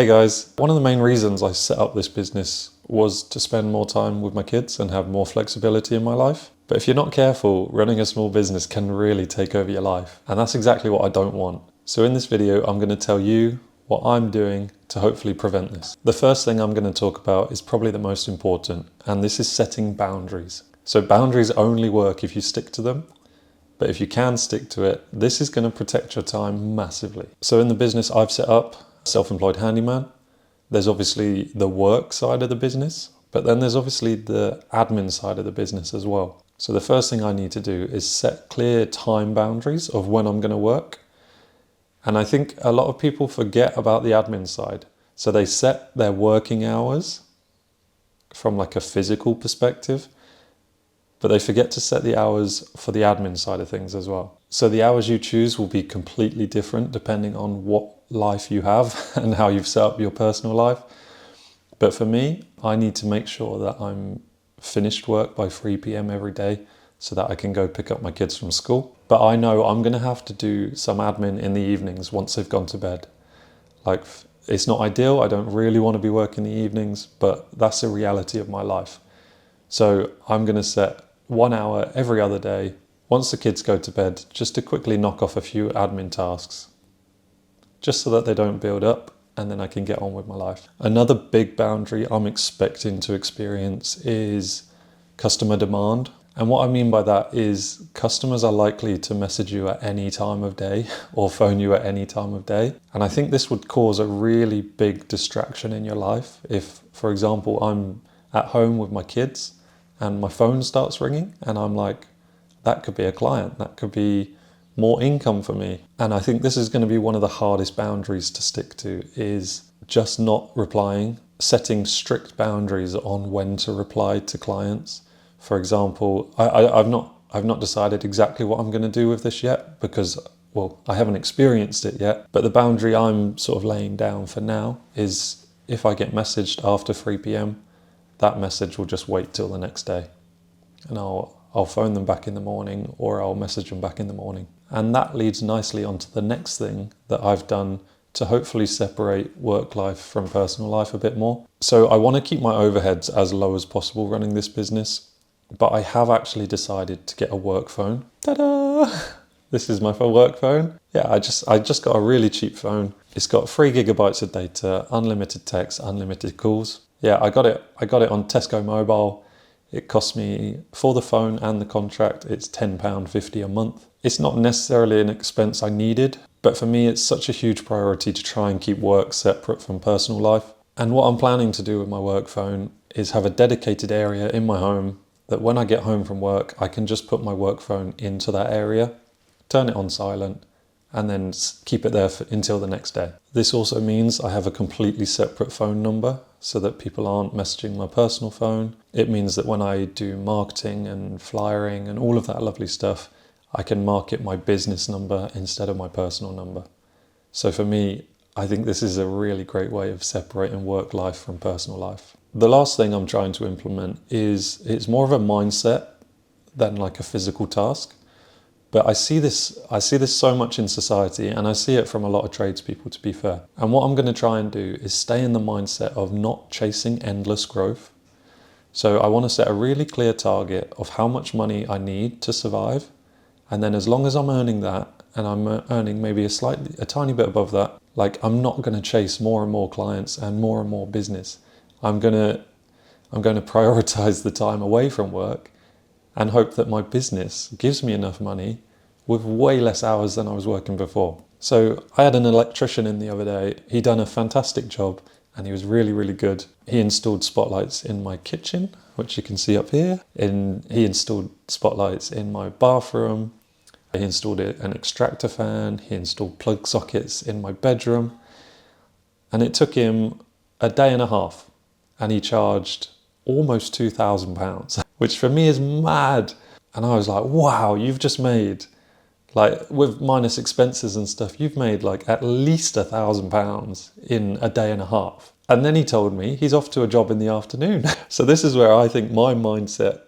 Hey guys, one of the main reasons I set up this business was to spend more time with my kids and have more flexibility in my life. But if you're not careful, running a small business can really take over your life. And that's exactly what I don't want. So in this video, I'm going to tell you what I'm doing to hopefully prevent this. The first thing I'm going to talk about is probably the most important, and this is setting boundaries. So boundaries only work if you stick to them. But if you can stick to it, this is going to protect your time massively. So in the business I've set up, self-employed handyman, there's obviously the work side of the business, but then there's obviously the admin side of the business as well. So the first thing I need to do is set clear time boundaries of when I'm going to work. And I think a lot of people forget about the admin side. So they set their working hours from like a physical perspective, but they forget to set the hours for the admin side of things as well. So the hours you choose will be completely different depending on what life you have and how you've set up your personal life. But for me, I need to make sure that I'm finished work by 3 p.m. every day so that I can go pick up my kids from school. But I know I'm going to have to do some admin in the evenings once they've gone to bed. Like, it's not ideal. I don't really want to be working in the evenings, but that's the reality of my life. So I'm going to set 1 hour every other day, once the kids go to bed, just to quickly knock off a few admin tasks, just so that they don't build up, and then I can get on with my life. Another big boundary I'm expecting to experience is customer demand. And what I mean by that is customers are likely to message you at any time of day or phone you at any time of day. And I think this would cause a really big distraction in your life. If, for example, I'm at home with my kids and my phone starts ringing and I'm like, that could be a client, that could be more income for me. And I think this is going to be one of the hardest boundaries to stick to, is just not replying, setting strict boundaries on when to reply to clients. For example, I've not decided exactly what I'm going to do with this yet because, well, I haven't experienced it yet. But the boundary I'm sort of laying down for now is if I get messaged after 3 p.m, that message will just wait till the next day. And I'll phone them back in the morning or I'll message them back in the morning. And that leads nicely onto the next thing that I've done to hopefully separate work life from personal life a bit more. So I want to keep my overheads as low as possible running this business, but I have actually decided to get a work phone. Ta-da! This is my work phone. Yeah, I just got a really cheap phone. It's got 3 gigabytes of data, unlimited text, unlimited calls. Yeah, I got it on Tesco Mobile. It cost me, for the phone and the contract, it's £10.50 a month. It's not necessarily an expense I needed, but for me it's such a huge priority to try and keep work separate from personal life. And what I'm planning to do with my work phone is have a dedicated area in my home that when I get home from work, I can just put my work phone into that area, turn it on silent, and then keep it there until the next day. This also means I have a completely separate phone number so that people aren't messaging my personal phone. It means that when I do marketing and flyering and all of that lovely stuff, I can market my business number instead of my personal number. So for me, I think this is a really great way of separating work life from personal life. The last thing I'm trying to implement is, it's more of a mindset than like a physical task. But I see this so much in society, and I see it from a lot of tradespeople, to be fair. And what I'm going to try and do is stay in the mindset of not chasing endless growth. So I want to set a really clear target of how much money I need to survive. And then as long as I'm earning that, and I'm earning maybe a tiny bit above that, like, I'm not going to chase more and more clients and more business. I'm going to prioritize the time away from work and hope that my business gives me enough money with way less hours than I was working before. So I had an electrician in the other day. He done a fantastic job and he was really, really good. He installed spotlights in my kitchen, which you can see up here. He installed spotlights in my bathroom. He installed an extractor fan. He installed plug sockets in my bedroom. And it took him a day and a half, and he charged almost £2,000, which for me is mad. And I was like, wow, you've just made, like, with minus expenses and stuff, you've made like at least £1,000 in a day and a half. And then he told me he's off to a job in the afternoon. So this is where I think my mindset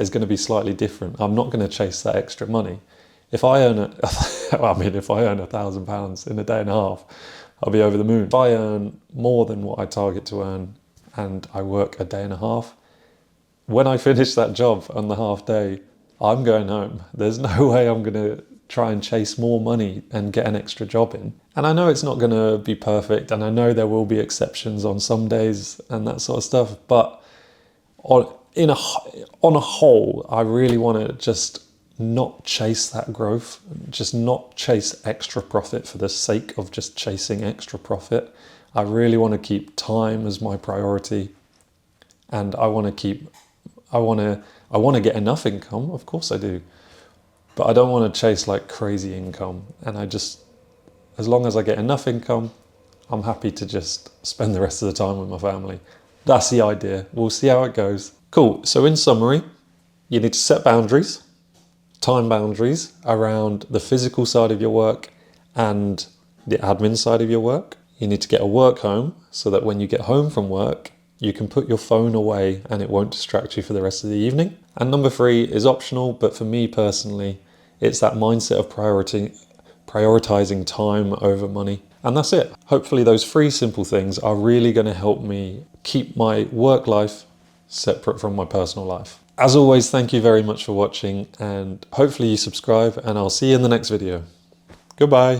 is going to be slightly different. I'm not going to chase that extra money. If I earn if I earn £1,000 in a day and a half, I'll be over the moon. If I earn more than what I target to earn and I work a day and a half, when I finish that job on the half day, I'm going home. There's no way I'm going to try and chase more money and get an extra job in. And I know it's not going to be perfect, and I know there will be exceptions on some days and that sort of stuff, but on a whole, I really want to just not chase that growth, just not chase extra profit for the sake of just chasing extra profit. I really want to keep time as my priority, and I want to get enough income, of course I do, but I don't want to chase like crazy income. And as long as I get enough income, I'm happy to just spend the rest of the time with my family. That's the idea. We'll see how it goes. Cool. So in summary, you need to set boundaries, time boundaries around the physical side of your work and the admin side of your work. You need to get a work home so that when you get home from work, you can put your phone away and it won't distract you for the rest of the evening. And number 3 is optional, but for me personally, it's that mindset of prioritizing time over money. And that's it. Hopefully those 3 simple things are really going to help me keep my work life separate from my personal life. As always, thank you very much for watching, and hopefully you subscribe, and I'll see you in the next video. Goodbye.